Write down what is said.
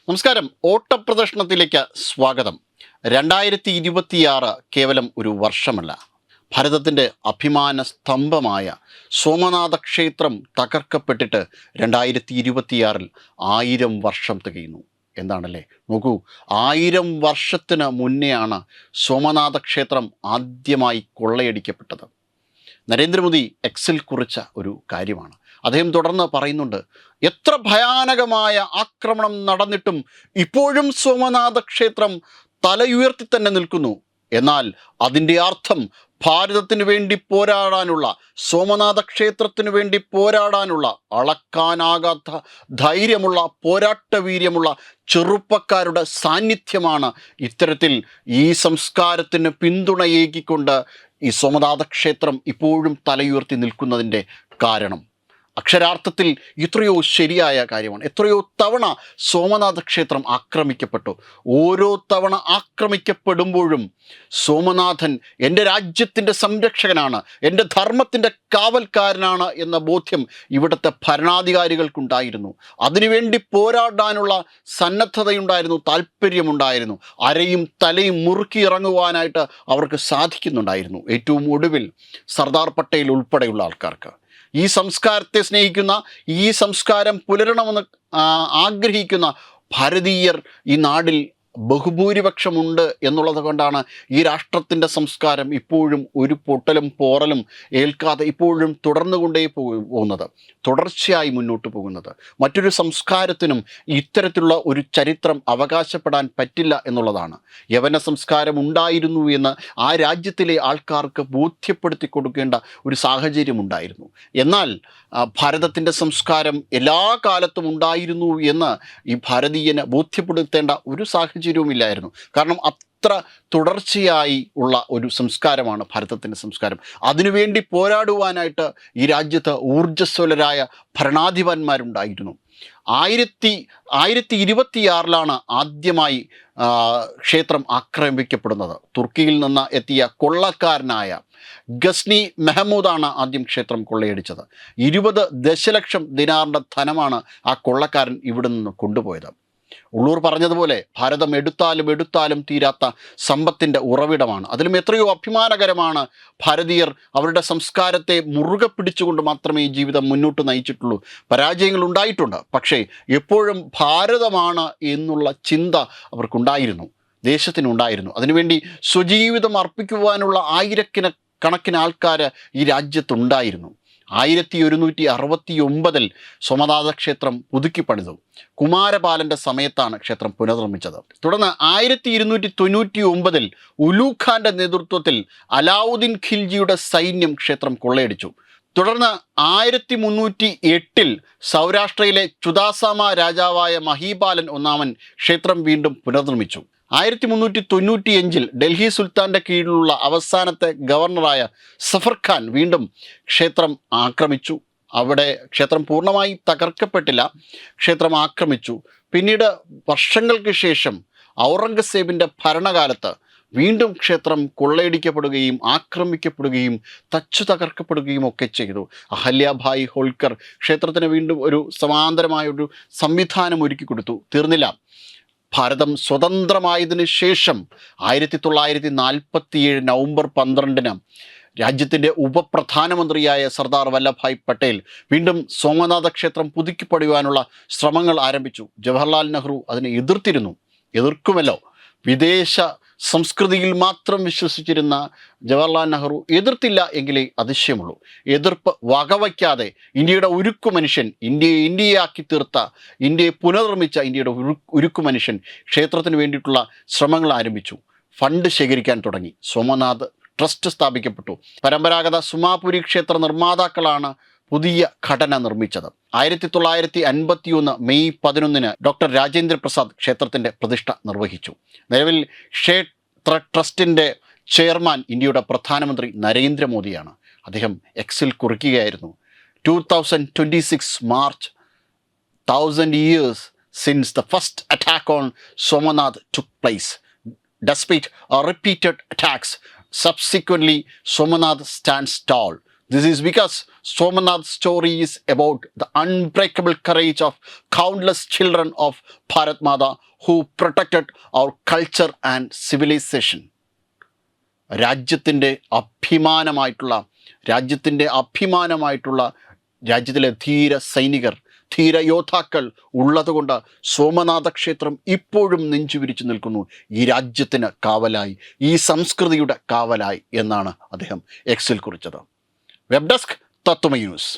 നമസ്കാരം. ഓട്ടപ്രദർശനത്തിലേക്ക് സ്വാഗതം. 2026 കേവലം ഒരു വർഷമല്ല. ഭാരതത്തിൻ്റെ അഭിമാന സ്തംഭമായ സോമനാഥ ക്ഷേത്രം തകർക്കപ്പെട്ടിട്ട് 2026 1000 വർഷം തികയുന്നു. എന്താണല്ലേ, നോക്കൂ, 1000 വർഷത്തിന് മുന്നെയാണ് സോമനാഥ ക്ഷേത്രം ആദ്യമായി കൊള്ളയടിക്കപ്പെട്ടത്. നരേന്ദ്രമോദി എക്സിൽ കുറിച്ച ഒരു കാര്യമാണ്. അദ്ദേഹം തുടർന്ന് പറയുന്നുണ്ട്, എത്ര ഭയാനകമായ ആക്രമണം നടന്നിട്ടും ഇപ്പോഴും സോമനാഥ ക്ഷേത്രം തലയുയർത്തി തന്നെ നിൽക്കുന്നു. എന്നാൽ അതിൻ്റെ അർത്ഥം ഭാരതത്തിന് വേണ്ടി പോരാടാനുള്ള, സോമനാഥ ക്ഷേത്രത്തിന് വേണ്ടി പോരാടാനുള്ള അളക്കാനാകാത്ത ധൈര്യമുള്ള, പോരാട്ടവീര്യമുള്ള ചെറുപ്പക്കാരുടെ സാന്നിധ്യമാണ് ഇത്തരത്തിൽ ഈ സംസ്കാരത്തിന് പിന്തുണയേകിക്കൊണ്ട് ഈ സോമനാഥ ക്ഷേത്രം ഇപ്പോഴും തലയുയർത്തി നിൽക്കുന്നതിൻ്റെ കാരണം. അക്ഷരാർത്ഥത്തിൽ എത്രയോ ശരിയായ കാര്യമാണ്. എത്രയോ തവണ സോമനാഥ ക്ഷേത്രം ആക്രമിക്കപ്പെട്ടു. ഓരോ തവണ ആക്രമിക്കപ്പെടുമ്പോഴും സോമനാഥൻ എൻ്റെ രാജ്യത്തിൻ്റെ സംരക്ഷകനാണ്, എൻ്റെ ധർമ്മത്തിൻ്റെ കാവൽക്കാരനാണ് എന്ന ബോധ്യം ഇവിടുത്തെ ഭരണാധികാരികൾക്കുണ്ടായിരുന്നു. അതിനുവേണ്ടി പോരാടാനുള്ള സന്നദ്ധതയുണ്ടായിരുന്നു, താല്പര്യമുണ്ടായിരുന്നു. അരയും തലയും മുറുക്കി ഇറങ്ങുവാനായിട്ട് അവർക്ക് സാധിക്കുന്നുണ്ടായിരുന്നു. ഏറ്റവും ഒടുവിൽ സർദാർ പട്ടേൽ ഉൾപ്പെടെയുള്ള ആൾക്കാർക്ക്, ഈ സംസ്കാരത്തെ സ്നേഹിക്കുന്ന, ഈ സംസ്കാരം പുലരണമെന്ന് ആഗ്രഹിക്കുന്ന ഭാരതീയർ ഈ നാടിൽ ബഹുഭൂരിപക്ഷമുണ്ട് എന്നുള്ളത് കൊണ്ടാണ് ഈ രാഷ്ട്രത്തിൻ്റെ സംസ്കാരം ഇപ്പോഴും ഒരു പൊട്ടലും പോറലും ഏൽക്കാതെ ഇപ്പോഴും തുടർന്നുകൊണ്ടേ പോകുന്നത്, തുടർച്ചയായി മുന്നോട്ട് പോകുന്നത്. മറ്റൊരു സംസ്കാരത്തിനും ഇത്തരത്തിലുള്ള ഒരു ചരിത്രം അവകാശപ്പെടാൻ പറ്റില്ല എന്നുള്ളതാണ്. യവന സംസ്കാരം ഉണ്ടായിരുന്നു എന്ന് ആ രാജ്യത്തിലെ ആൾക്കാർക്ക് ബോധ്യപ്പെടുത്തി കൊടുക്കേണ്ട ഒരു സാഹചര്യം ഉണ്ടായിരുന്നു. എന്നാൽ ഭാരതത്തിൻ്റെ സംസ്കാരം എല്ലാ കാലത്തും ഉണ്ടായിരുന്നു എന്ന് ഈ ഭാരതീയന് ബോധ്യപ്പെടുത്തേണ്ട ഒരു സാഹചര്യവുമില്ലായിരുന്നു. കാരണം അത്ര തുടർച്ചയായി ഉള്ള ഒരു സംസ്കാരമാണ് ഭാരതത്തിൻ്റെ സംസ്കാരം. അതിനുവേണ്ടി പോരാടുവാനായിട്ട് ഈ രാജ്യത്ത് ഊർജ്ജസ്വലരായ ഭരണാധിപന്മാരുണ്ടായിരുന്നു. 2026 ആദ്യമായി ക്ഷേത്രം ആക്രമിക്കപ്പെടുന്നത്. തുർക്കിയിൽ നിന്ന് എത്തിയ കൊള്ളക്കാരനായ ഗസ്നി മെഹമ്മൂദാണ് ആദ്യം ക്ഷേത്രം കൊള്ളയടിച്ചത്. 20 ദശലക്ഷം ദിനാറിൻ്റെ ധനമാണ് ആ കൊള്ളക്കാരൻ ഇവിടെ നിന്ന് കൊണ്ടുപോയത്. ഉള്ളൂർ പറഞ്ഞതുപോലെ ഭാരതം എടുത്താലും തീരാത്ത സമ്പത്തിൻ്റെ ഉറവിടമാണ്. അതിലും എത്രയോ അഭിമാനകരമാണ് ഭാരതീയർ അവരുടെ സംസ്കാരത്തെ മുറുകെ പിടിച്ചുകൊണ്ട് മാത്രമേ ഈ ജീവിതം മുന്നോട്ട് നയിച്ചിട്ടുള്ളൂ. പരാജയങ്ങൾ ഉണ്ടായിട്ടുണ്ട്, പക്ഷേ എപ്പോഴും ഭാരതമാണ് എന്നുള്ള ചിന്ത അവർക്കുണ്ടായിരുന്നു, ദേശത്തിനുണ്ടായിരുന്നു. അതിനുവേണ്ടി സ്വജീവിതം അർപ്പിക്കുവാനുള്ള കണക്കിന് ആൾക്കാർ ഈ രാജ്യത്തുണ്ടായിരുന്നു. 1169 സോമനാഥ ഖേത്രം പുതുക്കി പണിതു. കുമാരപാലൻ്റെ സമയത്താണ് ക്ഷേത്രം പുനർനിർമ്മിച്ചത്. തുടർന്ന് 1299 ഉലൂ ഖാൻ്റെ നേതൃത്വത്തിൽ അലാവുദ്ദീൻ ഖിൽജിയുടെ സൈന്യം ക്ഷേത്രം കൊള്ളയടിച്ചു. തുടർന്ന് 1308 സൗരാഷ്ട്രയിലെ ചുദാസാമ രാജാവായ മഹീപാലൻ ഒന്നാമൻ ക്ഷേത്രം വീണ്ടും പുനർനിർമ്മിച്ചു. 1395 ഡൽഹി സുൽത്താൻ്റെ കീഴിലുള്ള അവസാനത്തെ ഗവർണറായ സഫർ ഖാൻ വീണ്ടും ക്ഷേത്രം ആക്രമിച്ചു. അവിടെ ക്ഷേത്രം പൂർണ്ണമായി തകർക്കപ്പെട്ടില്ല, ക്ഷേത്രം ആക്രമിച്ചു. പിന്നീട് വർഷങ്ങൾക്ക് ശേഷം ഔറംഗസേബിൻ്റെ ഭരണകാലത്ത് വീണ്ടും ക്ഷേത്രം കൊള്ളയടിക്കപ്പെടുകയും ആക്രമിക്കപ്പെടുകയും തകർക്കപ്പെടുകയും ഒക്കെ ചെയ്തു. അഹല്യാഭായ് ഹോൾക്കർ ക്ഷേത്രത്തിന് വീണ്ടും ഒരു സമാന്തരമായൊരു സംവിധാനം ഒരുക്കി കൊടുത്തു. തീർന്നില്ല. ഭാരതം സ്വതന്ത്രമായതിനു ശേഷം 1947 നവംബർ 12 രാജ്യത്തിൻ്റെ ഉപപ്രധാനമന്ത്രിയായ സർദാർ വല്ലഭായ് പട്ടേൽ വീണ്ടും സോമനാഥ ക്ഷേത്രം പുതുക്കി പണിയുവാനുള്ള ശ്രമങ്ങൾ ആരംഭിച്ചു. ജവഹർലാൽ നെഹ്റു അതിനെ എതിർക്കുമല്ലോ. വിദേശ സംസ്കൃതിയിൽ മാത്രം വിശ്വസിച്ചിരുന്ന ജവഹർലാൽ നെഹ്റു എതിർത്തില്ല എങ്കിലേ അതിശയമുള്ളൂ. എതിർപ്പ് വകവയ്ക്കാതെ ഇന്ത്യയുടെ ഉരുക്കു മനുഷ്യൻ, ഇന്ത്യയാക്കി തീർത്ത, ഇന്ത്യയെ പുനർനിർമ്മിച്ച ഇന്ത്യയുടെ ഉരുക്കു മനുഷ്യൻ ക്ഷേത്രത്തിന് വേണ്ടിയിട്ടുള്ള ശ്രമങ്ങൾ ആരംഭിച്ചു. ഫണ്ട് ശേഖരിക്കാൻ തുടങ്ങി. സോമനാഥ് ട്രസ്റ്റ് സ്ഥാപിക്കപ്പെട്ടു. പരമ്പരാഗത സുമാപുരി ക്ഷേത്ര നിർമ്മാതാക്കളാണ് പുതിയ ഘടന നിർമ്മിച്ചത്. 1951 മെയ് 11 ഡോക്ടർ രാജേന്ദ്ര പ്രസാദ് ക്ഷേത്രത്തിൻ്റെ പ്രതിഷ്ഠ നിർവഹിച്ചു. നിലവിൽ ക്ഷേത്ര ട്രസ്റ്റിൻ്റെ ചെയർമാൻ ഇന്ത്യയുടെ പ്രധാനമന്ത്രി നരേന്ദ്രമോദിയാണ്. അദ്ദേഹം എക്സിൽ കുറിക്കുകയായിരുന്നു, 2026 March 1000 years since the first attack on Somanath took place. Despite repeated attacks, subsequently Somanath stands tall. This is because Somanath's story is about the unbreakable courage of countless children of Bharat Mata who protected our culture and civilization. രാജ്യത്തിൻ്റെ അഭിമാനമായിട്ടുള്ള രാജ്യത്തിലെ ധീര സൈനികർ, ധീര യോദ്ധാക്കൾ ഉള്ളതുകൊണ്ട് സോമനാഥ ക്ഷേത്രം ഇപ്പോഴും നെഞ്ചുവിരിച്ചു നിൽക്കുന്നു ഈ രാജ്യത്തിന് കാവലായി, ഈ സംസ്കൃതിയുടെ കാവലായി എന്നാണ് അദ്ദേഹം എക്സിൽ കുറിച്ചത്. Web desk Tatwamayi news.